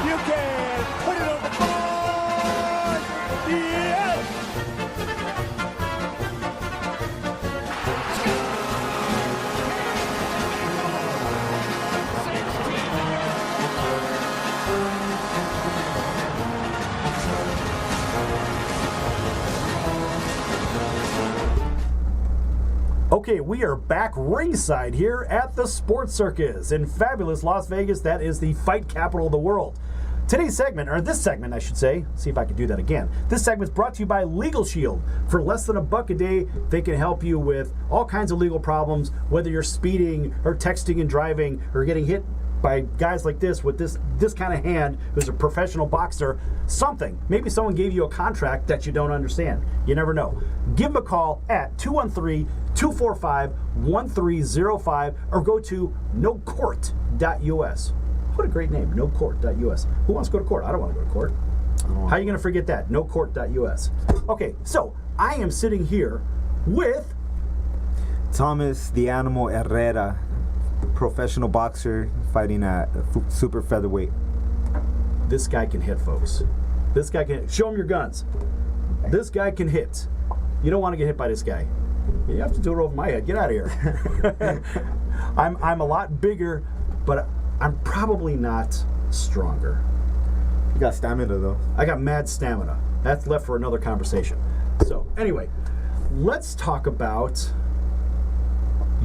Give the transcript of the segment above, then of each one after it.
You can put it on the board. Yes. Okay, we are back ringside here at the Sports Circus in fabulous Las Vegas. That is the fight capital of the world. Today's segment, or this segment, I should say, see if I can do that again. This segment is brought to you by Legal Shield. For less than $1 a day, they can help you with all kinds of legal problems, whether you're speeding or texting and driving or getting hit by guys like this with this kind of hand who's a professional boxer. Something. Maybe someone gave you a contract that you don't understand. You never know. Give them a call at 213-245-1305 or go to nocourt.us. What a great name, nocourt.us. Who wants to go to court? I don't want to go to court. How are you going to forget that? Nocourt.us. Okay, so I am sitting here with Thomas the Animal Hererra, professional boxer fighting at super featherweight. This guy can hit, folks. This guy can hit. Show him your guns. This guy can hit. You don't want to get hit by this guy. You have to do it over my head. Get out of here. I'm a lot bigger, but I'm probably not stronger. You got stamina, though. I got mad stamina. That's left for another conversation. So, anyway, let's talk about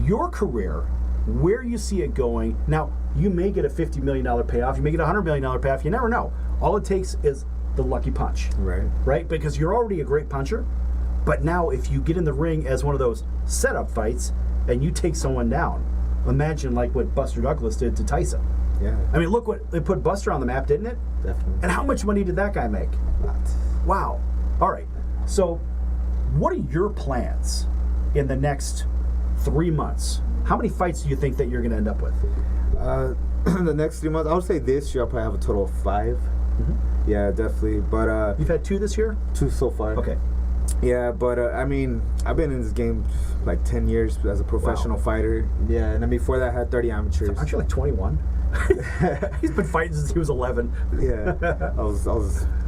your career, where you see it going. Now, you may get a $50 million payoff. You may get a $100 million payoff. You never know. All it takes is the lucky punch. Right. Right? Because you're already a great puncher. But now if you get in the ring as one of those setup fights and you take someone down, imagine like what Buster Douglas did to Tyson. Yeah. I mean, look what it put Buster on the map, didn't it? Definitely. And how much money did that guy make? Lots. Wow. All right. So what are your plans in the next 3 months? How many fights do you think that you're going to end up with? The next 3 months, I would say this year I'll probably have a total of 5. Mm-hmm. Yeah, definitely. But you've had 2 this year? 2 so far. Okay. Yeah, but I mean, I've been in this game like 10 years as a professional fighter. Yeah, and then before that I had 30 amateurs. So aren't you like 21? He's been fighting since he was 11. Yeah,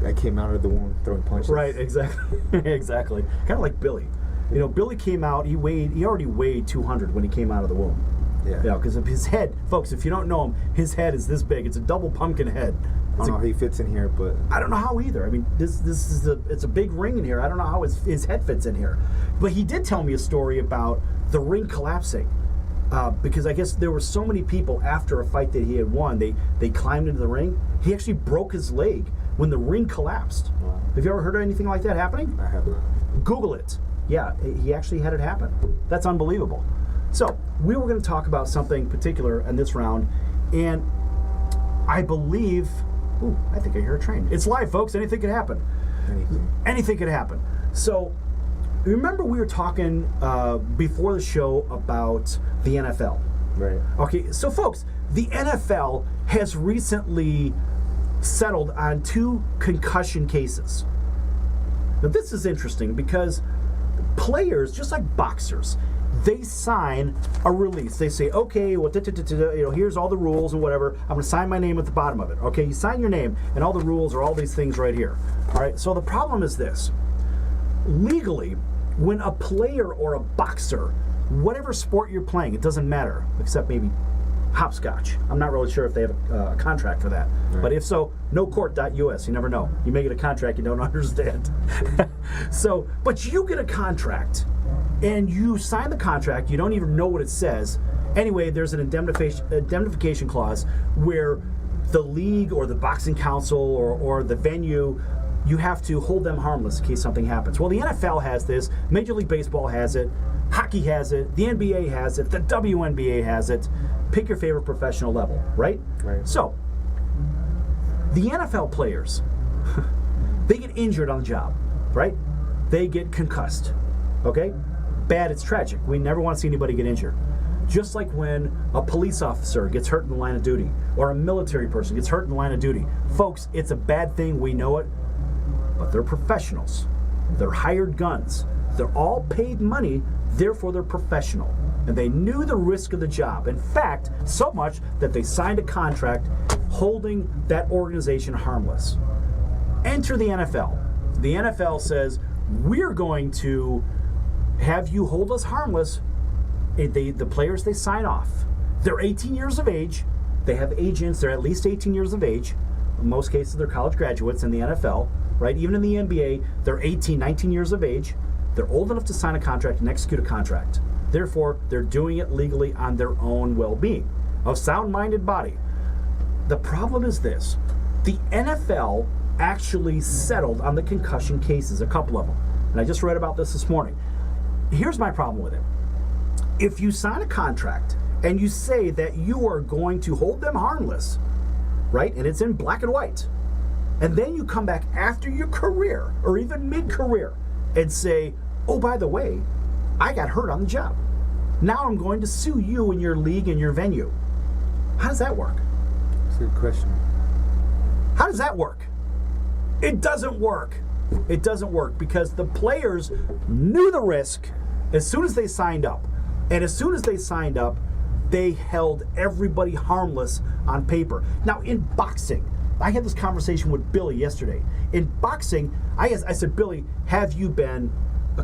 I came out of the womb throwing punches. Right, exactly. Exactly. Kind of like Billy. You know, Billy came out, he already weighed 200 when he came out of the womb. Yeah. You know, because of his head. Folks, if you don't know him, his head is this big. It's a double pumpkin head. I don't know how he fits in here, but I don't know how either. I mean, it's a big ring in here. I don't know how his head fits in here. But he did tell me a story about the ring collapsing. Because I guess there were so many people after a fight that he had won, they climbed into the ring. He actually broke his leg when the ring collapsed. Wow. Have you ever heard of anything like that happening? I have not. Google it. Yeah, he actually had it happen. That's unbelievable. So, we were going to talk about something particular in this round, and I believe, I think I hear a train. It's live, folks. Anything could happen. Anything could happen. So, remember we were talking before the show about the NFL. Right. Okay, so folks, the NFL has recently settled on 2 concussion cases. Now, this is interesting because players, just like boxers, they sign a release. They say, okay, well, here's all the rules and whatever. I'm going to sign my name at the bottom of it. Okay, you sign your name, and all the rules are all these things right here. All right, so the problem is this. Legally, when a player or a boxer, whatever sport you're playing, it doesn't matter, except maybe hopscotch. I'm not really sure if they have a contract for that. Right. But if so, nocourt.us. You never know. You may get a contract you don't understand. So, but you get a contract, and you sign the contract. You don't even know what it says. Anyway, there's an indemnification clause where the league or the boxing council or the venue, you have to hold them harmless in case something happens. Well, the NFL has this. Major League Baseball has it. Hockey has it. The NBA has it. The WNBA has it. Pick your favorite professional level, right? Right. So, the NFL players, they get injured on the job, right? They get concussed, okay? Bad, it's tragic. We never want to see anybody get injured. Just like when a police officer gets hurt in the line of duty, or a military person gets hurt in the line of duty. Folks, it's a bad thing, we know it, but they're professionals. They're hired guns. They're all paid money, therefore they're professional. And they knew the risk of the job. In fact, so much that they signed a contract. holding that organization harmless. Enter the NFL. The NFL says, we're going to have you hold us harmless. The players, they sign off. They're 18 years of age. They have agents. They're at least 18 years of age. In most cases, they're college graduates in the NFL, right? Even in the NBA, they're 18, 19 years of age. They're old enough to sign a contract and execute a contract. Therefore, they're doing it legally on their own well-being, a sound-minded body. The problem is this. The NFL actually settled on the concussion cases, a couple of them. And I just read about this morning. Here's my problem with it. If you sign a contract and you say that you are going to hold them harmless, right, and it's in black and white, and then you come back after your career or even mid-career and say, oh, by the way, I got hurt on the job. Now I'm going to sue you and your league and your venue. How does that work? That's a good question. How does that work? It doesn't work. It doesn't work because the players knew the risk as soon as they signed up. And as soon as they signed up, they held everybody harmless on paper. Now, in boxing, I had this conversation with Billy yesterday. In boxing, I said, Billy, have you been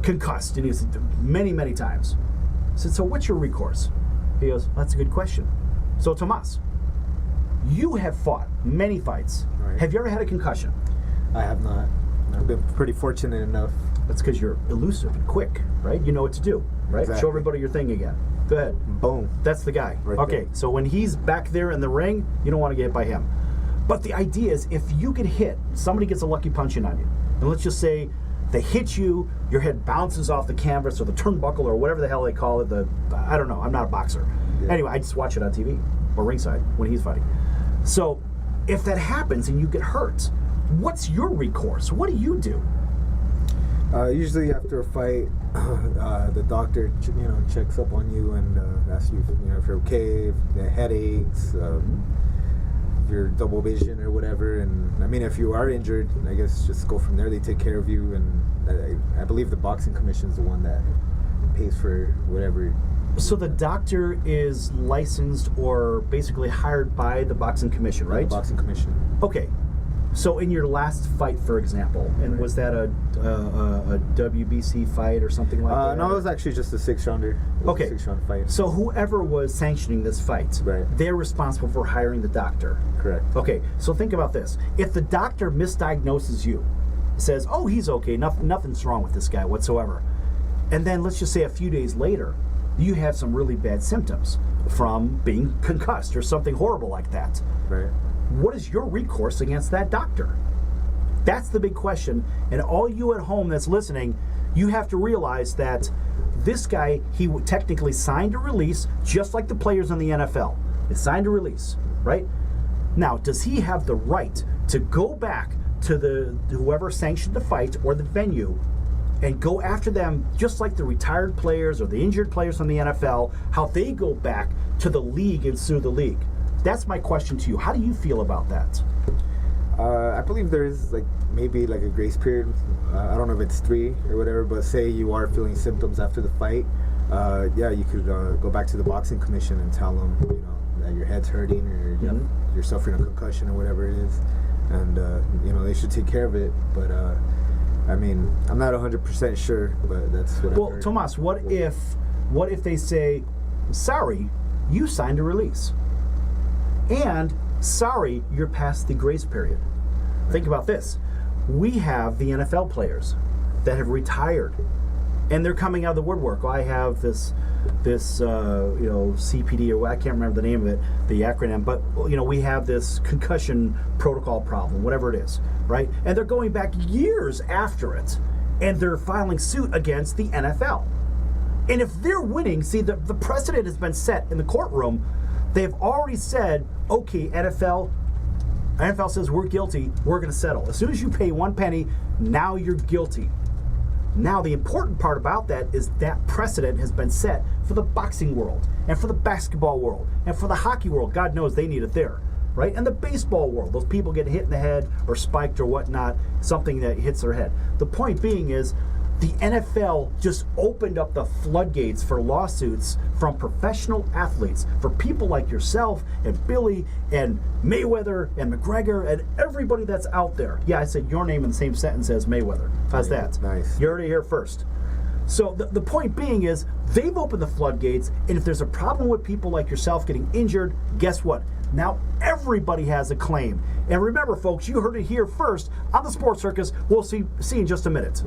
concussed? And he said, many, many times. I said, so what's your recourse? He goes, that's a good question. So, Tomas, you have fought many fights. Right. Have you ever had a concussion? I have not. I've been pretty fortunate enough. That's because you're elusive and quick, right? You know what to do, right? Exactly. Show everybody your thing again. Go ahead. Boom. That's the guy. Right okay, there. So when he's back there in the ring, you don't want to get hit by him. But the idea is if you get hit, somebody gets a lucky punch in on you, and let's just say they hit you, your head bounces off the canvas or the turnbuckle or whatever the hell they call it. I don't know. I'm not a boxer. Yeah. Anyway, I just watch it on TV or ringside when he's fighting. So if that happens and you get hurt, what's your recourse? What do you do? Usually after a fight, the doctor checks up on you and asks you if you're okay, if you have headaches, if you're double vision or whatever. And I mean, if you are injured, I guess just go from there. They take care of you, and I believe the boxing commission is the one that pays for whatever. So the doctor is licensed or basically hired by the boxing commission, right? The boxing commission. Okay. So in your last fight, for example, and Right. was that a WBC fight or something like that? No, it was actually just a 6-rounder. Okay. 6-round fight. So whoever was sanctioning this fight, Right. they're responsible for hiring the doctor. Correct. Okay, so think about this. If the doctor misdiagnoses you, says, oh, he's okay, nothing's wrong with this guy whatsoever, and then let's just say a few days later, you have some really bad symptoms from being concussed or something horrible like that. Right. What is your recourse against that doctor? That's the big question. And all you at home that's listening, you have to realize that this guy, he technically signed a release just like the players in the NFL. They signed a release, right? Now, does he have the right to go back to whoever sanctioned the fight or the venue and go after them just like the retired players or the injured players from the NFL, how they go back to the league and sue the league? That's my question to you. How do you feel about that? I believe there is maybe a grace period. I don't know if it's 3 or whatever, but say you are feeling symptoms after the fight. You could go back to the boxing commission and tell them that your head's hurting or you're suffering a concussion or whatever it is, and they should take care of it. But I mean, I'm not 100% sure, but that's what I've heard. Tomas, what if they say, sorry, you signed a release? And sorry, you're past the grace period. Think about this. We have the NFL players that have retired, and they're coming out of the woodwork. I have this CPD, or I can't remember the name of it, the acronym, but we have this concussion protocol problem, whatever it is, right? And they're going back years after it, and they're filing suit against the NFL. And if they're winning, see, the precedent has been set in the courtroom. They've already said, okay, NFL says we're guilty, we're going to settle. As soon as you pay 1 penny, now you're guilty. Now, the important part about that is that precedent has been set for the boxing world and for the basketball world and for the hockey world. God knows they need it there, right? And the baseball world, those people get hit in the head or spiked or whatnot, something that hits their head. The point being is the NFL just opened up the floodgates for lawsuits from professional athletes, for people like yourself and Billy and Mayweather and McGregor and everybody that's out there. Yeah, I said your name in the same sentence as Mayweather. How's that? Nice. You heard it here first. So the point being is they've opened the floodgates, and if there's a problem with people like yourself getting injured, guess what? Now everybody has a claim. And remember, folks, you heard it here first on the Sports Circus. We'll see you in just a minute.